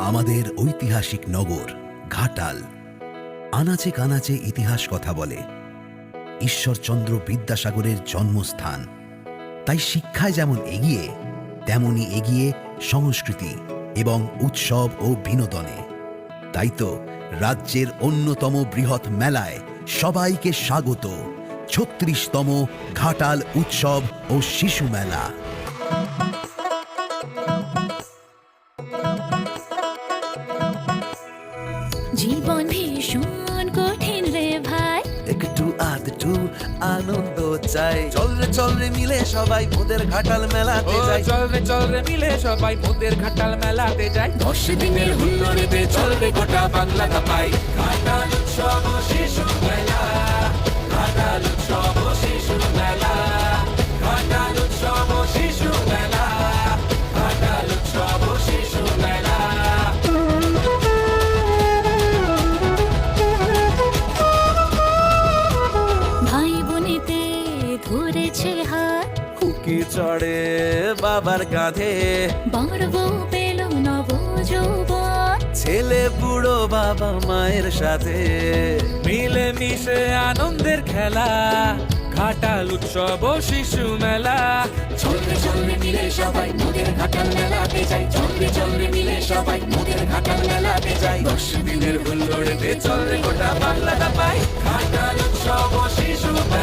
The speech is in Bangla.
আমাদের ঐতিহাসিক নগর ঘাটাল আনাচে কানাচে ইতিহাস কথা বলে। ঈশ্বরচন্দ্র বিদ্যাসাগরের জন্মস্থান। তাই শিক্ষায় যেমন এগিয়ে, তেমনি এগিয়ে সংস্কৃতি এবং উৎসব ও বিনোদনে। তাই তো রাজ্যের অন্যতম বৃহৎ মেলায় সবাইকে স্বাগত। ৩৬তম ঘাটাল উৎসব ও শিশু মেলা। জীবন ভীষণ কঠিন রে ভাই, একটু আধটু আনন্দ চাই। চল রে মিলে সবাই মোদের ঘাটাল মেলাতে যাই। চল রে মিলে সবাই মোদের ঘাটাল মেলাতে যাই। 10 দিনের হুল্লোড়েতে চলবে গোটা বাংলা ধাপাই। ঘাটাল উৎসব ও শিশু মেলা, ঘাটাল উৎসব ও শিশু মেলা, ঘাটাল উৎসব ও শিশু মেলা, ঘাটাল উৎসব ও শিশু মেলা। ভাই বোনেতে ধরেছে হাত, খুকি চড়ে বাবার কাঁধে, বড় বউ পেল নব যৌবন। ছেলে বুড়ো বাবা মায়ের সাথে মিলে মিশে আনন্দের খেলা, ঘাটাল উৎসব ও শিশু মেলা। চল রে মিলে সবাই মোদের ঘাটাল মেলাতে যাই। চল রে মিলে সবাই মোদের ঘাটাল মেলাতে যাই। 10 দিনের হুল্লোড়েতে চল রে গোটা বাংলা ধাপাই। ঘাটাল